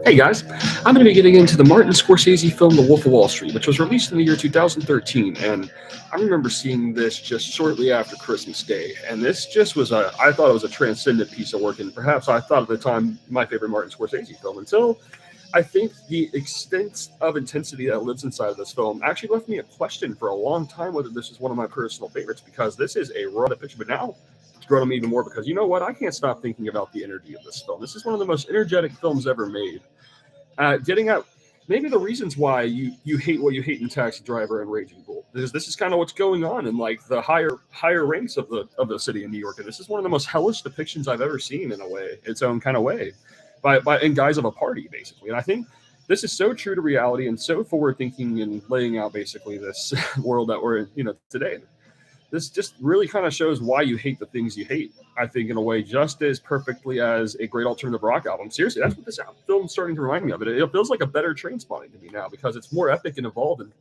Hey guys, I'm going to be getting into the Martin Scorsese film The Wolf of Wall Street, which was released in the year 2013. And I remember seeing this just shortly after Christmas Day. And this just was I thought it was a transcendent piece of work. And perhaps I thought at the time my favorite Martin Scorsese film until I think the extent of intensity that lives inside of this film actually left me a question for a long time whether this is one of my personal favorites because this is a raw depiction. But now it's grown on me even more because you know what? I can't stop thinking about the energy of this film. This is one of the most energetic films ever made. Getting at maybe the reasons why you hate what you hate in Taxi Driver and Raging Bull, because this is kind of what's going on in like the higher ranks of the city of New York, and this is one of the most hellish depictions I've ever seen in a way, its own kind of way, by in guise of a party basically. And I think this is so true to reality and so forward thinking and laying out basically this world that we're in, today. This just really kind of shows why you hate the things you hate. I think in a way just as perfectly as a great alternative rock album. Seriously, that's what this film's starting to remind me of. It feels like a better Train Spotting to me now because it's more epic and involved and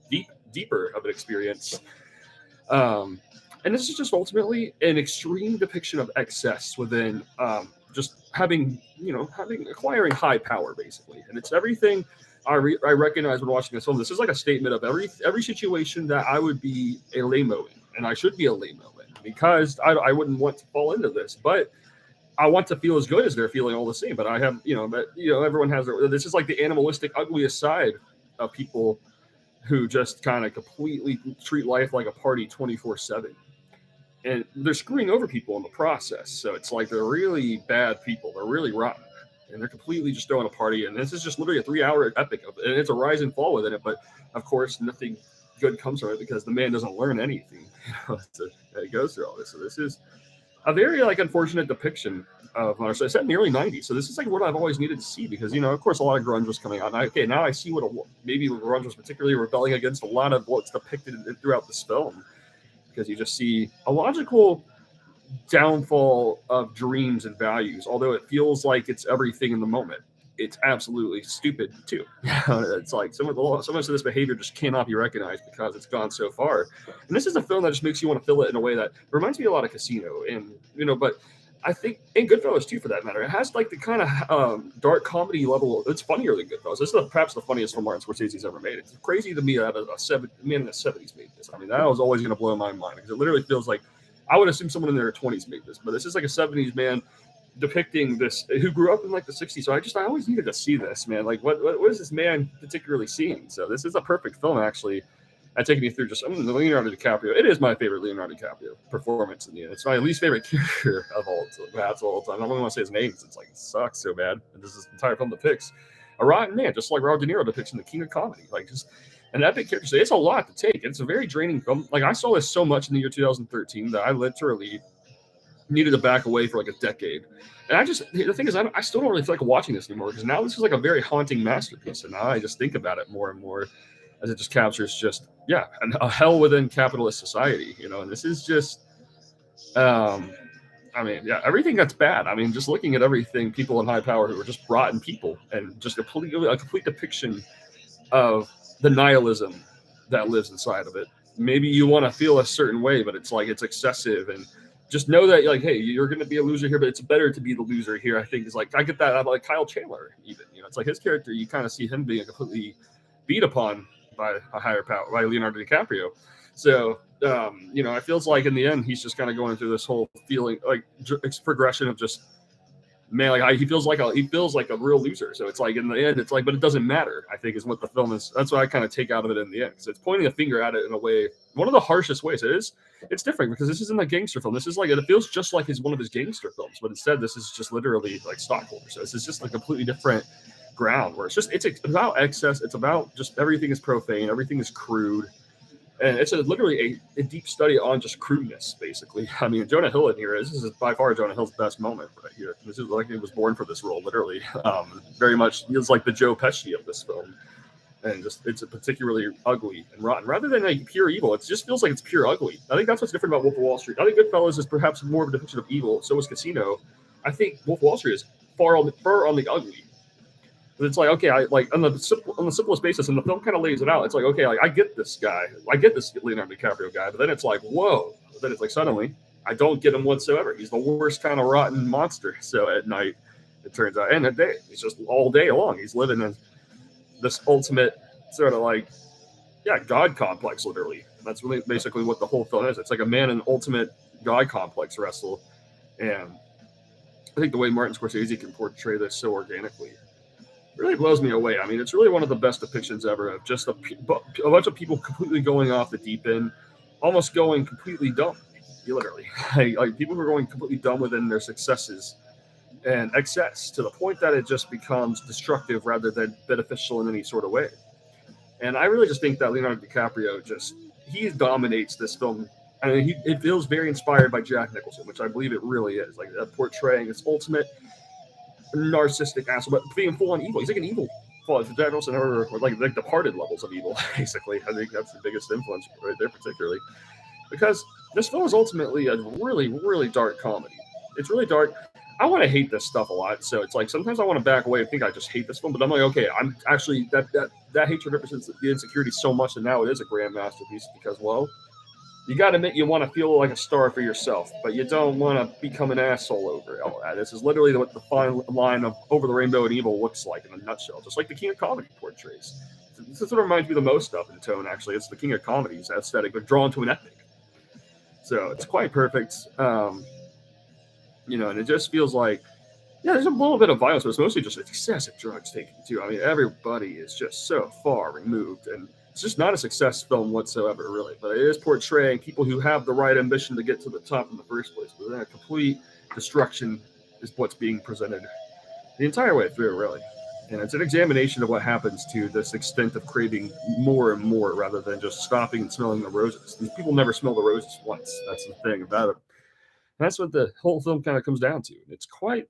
deeper of an experience. And this is just ultimately an extreme depiction of excess within just having acquiring high power basically, and it's everything. I recognize when watching this film. This is like a statement of every situation that I would be a lame-o in, and I should be a lame-o in because I wouldn't want to fall into this, but I want to feel as good as they're feeling all the same. But I have, everyone has their. This is like the animalistic, ugliest side of people who just kind of completely treat life like a party 24/7, and they're screwing over people in the process. So it's like they're really bad people. They're really rotten. And they're completely just throwing a party. And this is just literally a 3-hour epic of it. And it's a rise and fall within it. But of course, nothing good comes from it because the man doesn't learn anything. He goes through all this. So this is a very unfortunate depiction of Monster. It's set in the early 90s. So this is like what I've always needed to see because, of course, a lot of grunge was coming out. And now I see maybe grunge was particularly rebelling against a lot of what's depicted throughout this film because you just see a logical downfall of dreams and values. Although it feels like it's everything in the moment, it's absolutely stupid too. It's like so much of this behavior just cannot be recognized because it's gone so far. And this is a film that just makes you want to feel it in a way that reminds me a lot of Casino, and but I think in Goodfellas too, for that matter, it has like the kind of dark comedy level. It's funnier than Goodfellas. This is perhaps the funniest film Martin Scorsese's ever made. It's crazy to me that a man in the 70s made this. I mean, that was always going to blow my mind because it literally feels like I would assume someone in their 20s made this, but this is like a 70s man depicting this who grew up in like the 60s. So I always needed to see this, man. Like what is this man particularly seeing? So this is a perfect film actually. Taking me through just Leonardo DiCaprio. It is my favorite Leonardo DiCaprio performance in the end. It's my least favorite character of all time. I don't even want to say his name because it's like it sucks so bad. And this is entire film depicts a rotten man, just like Robert De Niro depicts in The King of Comedy. Like just an epic character. So it's a lot to take. It's a very draining film. Like I saw this so much in the year 2013 that I literally needed to back away for like a decade. And the thing is, I still don't really feel like watching this anymore because now this is like a very haunting masterpiece. And now I just think about it more and more as it just captures just, a hell within capitalist society, and this is just, everything that's bad. I mean, just looking at everything, people in high power who are just rotten people and just a complete depiction of the nihilism that lives inside of it. Maybe you want to feel a certain way, but it's like it's excessive, and just know that like, hey, you're going to be a loser here, but it's better to be the loser here. I think is like I get that out of like Kyle Chandler, even it's like his character. You kind of see him being completely beat upon by a higher power, by Leonardo DiCaprio. So it feels like in the end he's just kind of going through this whole feeling like progression of just. Man, like he feels like a real loser. So it's like in the end, it's like, but it doesn't matter. I think is what the film is. That's what I kind of take out of it in the end. So it's pointing a finger at it in a way, one of the harshest ways. It's different because this isn't a gangster film. This is like it feels just like one of his gangster films, but instead this is just literally like Stockholder. So this is just a completely different ground where it's about excess. It's about just everything is profane, everything is crude. And it's literally a deep study on just crudeness, basically. I mean, Jonah Hill in here, this is by far Jonah Hill's best moment right here. This is like he was born for this role, literally. Very much feels like the Joe Pesci of this film. And just it's a particularly ugly and rotten. Rather than like pure evil, it just feels like it's pure ugly. I think that's what's different about Wolf of Wall Street. I think Goodfellas is perhaps more of a depiction of evil. So is Casino. I think Wolf of Wall Street is far on the ugly. But it's like, okay, I like on the simplest basis, and the film kind of lays it out. It's like, okay, like I get this guy, I get this Leonardo DiCaprio guy, but then it's like, whoa. But then it's like suddenly I don't get him whatsoever. He's the worst kind of rotten monster. So at night, it turns out. And a day, it's just all day long. He's living in this ultimate sort of like, yeah, God complex, literally. That's really basically what the whole film is. It's like a man in ultimate God complex wrestle. And I think the way Martin Scorsese can portray this so organically really blows me away. I mean, it's really one of the best depictions ever of just a bunch of people completely going off the deep end, almost going completely dumb, literally. Like people who are going completely dumb within their successes and excess to the point that it just becomes destructive rather than beneficial in any sort of way. And I really just think that Leonardo DiCaprio he dominates this film. I mean, it feels very inspired by Jack Nicholson, which I believe it really is. Like portraying this ultimate narcissistic asshole, but being full on evil. He's like an evil. Well, Jack Nicholson or like Departed levels of evil, basically. I think that's the biggest influence right there, particularly because this film is ultimately a really, really dark comedy. It's really dark. I want to hate this stuff a lot, so it's like sometimes I want to back away and think I just hate this film, but I'm like, okay, I'm actually that hatred represents the insecurity so much, and now it is a grand masterpiece because, well, you got to admit you want to feel like a star for yourself, but you don't want to become an asshole over all that. This is literally what the fine line of Over the Rainbow and Evil looks like in a nutshell, just like the King of Comedy portrays. This is what reminds me the most of in tone, actually. It's the King of Comedy's aesthetic, but drawn to an epic. So it's quite perfect. And it just feels like, yeah, there's a little bit of violence, but it's mostly just excessive drugs taken too. I mean, everybody is just so far removed, and it's just not a success film whatsoever, really. But it is portraying people who have the right ambition to get to the top in the first place. But then a complete destruction is what's being presented the entire way through, really. And it's an examination of what happens to this extent of craving more and more rather than just stopping and smelling the roses. These people never smell the roses once. That's the thing about it. And that's what the whole film kind of comes down to. It's quite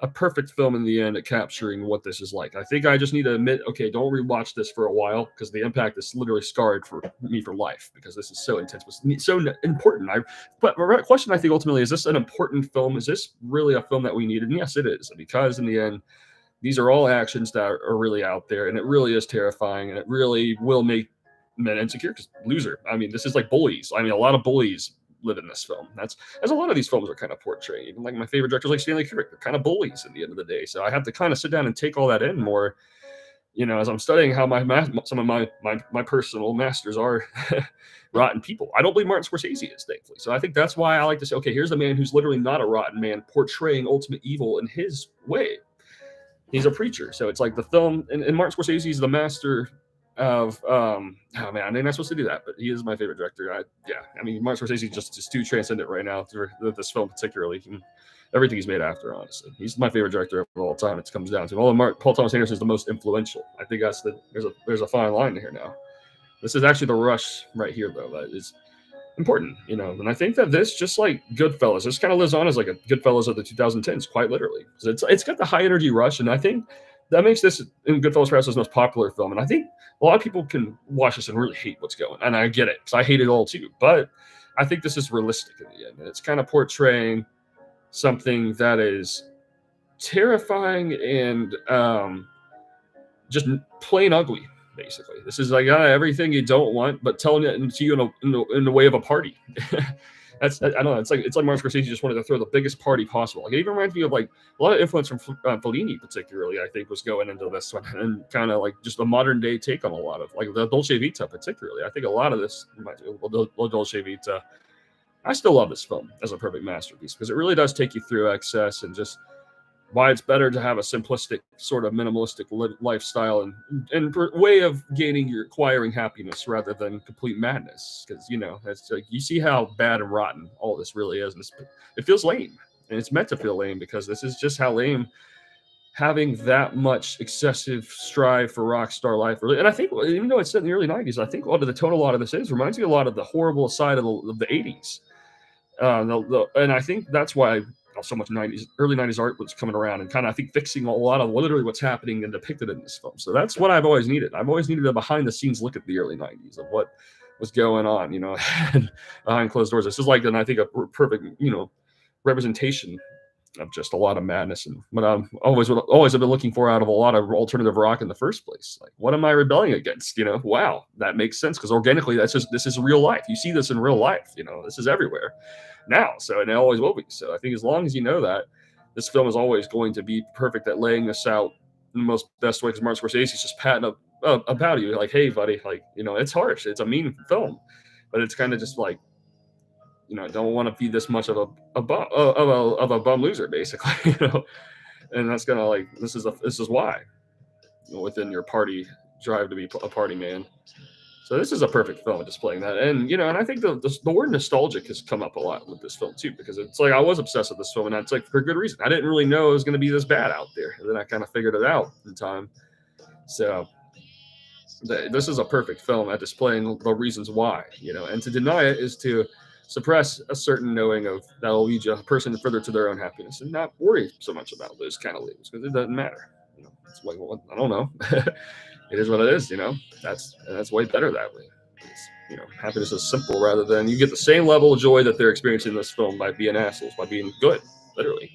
a perfect film in the end at capturing what this is like. I think I just need to admit, okay, don't rewatch this for a while because the impact is literally scarred for me for life because this is so intense, so important. But the question I think ultimately is this an important film? Is this really a film that we needed? And yes, it is, because in the end, these are all actions that are really out there, and it really is terrifying, and it really will make men insecure. Because loser, I mean, this is like bullies. I mean, a lot of bullies live in this film. That's as a lot of these films are kind of portrayed. Even like my favorite directors like Stanley Kubrick, they're kind of bullies at the end of the day. So I have to kind of sit down and take all that in more, as I'm studying how some of my personal masters are rotten people. I don't believe Martin Scorsese is, thankfully. So I think that's why I like to say, okay, here's a man who's literally not a rotten man portraying ultimate evil in his way. He's a preacher. So it's like the film, and Martin Scorsese is the master of oh man, I'm not supposed to do that, but he is my favorite director. I mean, Martin Scorsese is too transcendent right now for this film particularly, and everything he's made after. Honestly, he's my favorite director of all time. It comes down to although Paul Thomas Anderson is the most influential. I think that's there's a fine line here now. This is actually the rush right here though that is important, and I think that this, just like Goodfellas, this kind of lives on as like a Goodfellas of the 2010s, quite literally. It's got the high energy rush, and I think that makes this in Goodfellas perhaps his most popular film. And I think a lot of people can watch this and really hate what's going on. And I get it, because I hate it all too. But I think this is realistic in the end. And it's kind of portraying something that is terrifying and just plain ugly, basically. This is like everything you don't want, but telling it to you in the way of a party. I don't know. It's like Martin Scorsese just wanted to throw the biggest party possible. Like, it even reminds me of like a lot of influence from Fellini, particularly. I think was going into this one, and kind of like just a modern day take on a lot of like the Dolce Vita, particularly. I think a lot of this reminds me of the Dolce Vita. I still love this film as a perfect masterpiece because it really does take you through excess and just why it's better to have a simplistic sort of minimalistic lifestyle and way of acquiring happiness rather than complete madness. Because it's like you see how bad and rotten all this really is, and it feels lame, and it's meant to feel lame because this is just how lame having that much excessive strive for rock star life really. And I think even though it's set in the early 90s, I think the tone a lot of this reminds me a lot of the horrible side of the 80s, and I think that's why so much early 90s art was coming around and kind of, I think, fixing a lot of literally what's happening and depicted in this film. So that's what I've always needed. I've always needed a behind the scenes look at the early 90s of what was going on, behind closed doors. This is like, and I think a perfect, representation of just a lot of madness and what I'm always have been looking for out of a lot of alternative rock in the first place. Like, what am I rebelling against? Wow, that makes sense because organically, this is real life. You see this in real life. This is everywhere now. So, and it always will be. So I think as long as you know that, this film is always going to be perfect at laying this out in the most best way because Martin Scorsese's just patting up about you like, hey, buddy, like, it's harsh. It's a mean film, but it's kind of just like, don't want to be this much of a bum loser, basically, and that's gonna like this is why within your party drive to be a party man. So this is a perfect film at displaying that, and and I think the word nostalgic has come up a lot with this film too, because it's like I was obsessed with this film, and that's like for good reason. I didn't really know it was going to be this bad out there, and then I kind of figured it out in time. So this is a perfect film at displaying the reasons why, and to deny it is to suppress a certain knowing of that'll lead a person further to their own happiness and not worry so much about those kind of leaves because it doesn't matter. It's like, well, I don't know. It is what it is, that's way better that way. Happiness is simple rather than you get the same level of joy that they're experiencing in this film by being assholes, by being good, literally.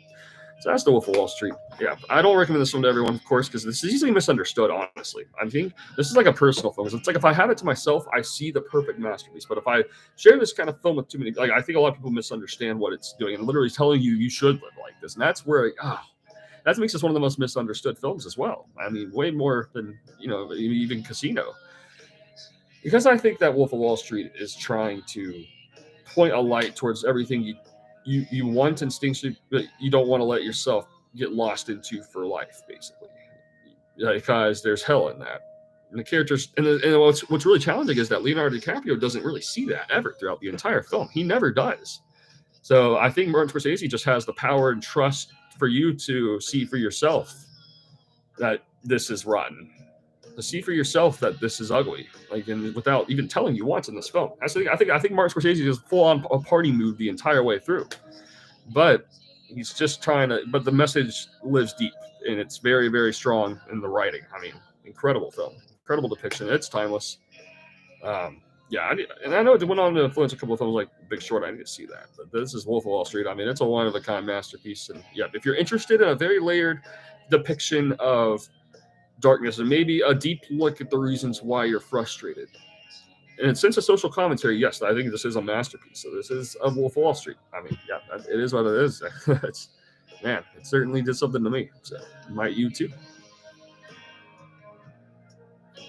So that's The Wolf of Wall Street. Yeah, I don't recommend this film to everyone, of course, because this is easily misunderstood, honestly. I think this is like a personal film. It's like if I have it to myself, I see the perfect masterpiece. But if I share this kind of film with too many, like I think a lot of people misunderstand what it's doing and literally telling you should live like this. And that's where, that makes this one of the most misunderstood films as well. I mean, way more than, even Casino. Because I think that Wolf of Wall Street is trying to point a light towards everything you want instinctually, but you don't want to let yourself get lost into for life, basically. Because there's hell in that. And the characters, and what's really challenging is that Leonardo DiCaprio doesn't really see that ever throughout the entire film. He never does. So I think Martin Scorsese just has the power and trust for you to see for yourself that this is rotten, to see for yourself that this is ugly, like, and without even telling you what's in this film. I think Martin Scorsese is full on a party mood the entire way through, but he's just trying to. But the message lives deep, and it's very, very strong in the writing. I mean, incredible film, incredible depiction. It's timeless. And I know it went on to influence a couple of films like Big Short. I need to see that. But this is Wolf of Wall Street. I mean, it's a one-of-a-kind masterpiece. And yeah, if you're interested in a very layered depiction of darkness and maybe a deep look at the reasons why you're frustrated, and since a social commentary, yes, I think this is a masterpiece. So this is a Wolf of Wall Street. I mean, yeah, it is what it is. It certainly did something to me. So might you too.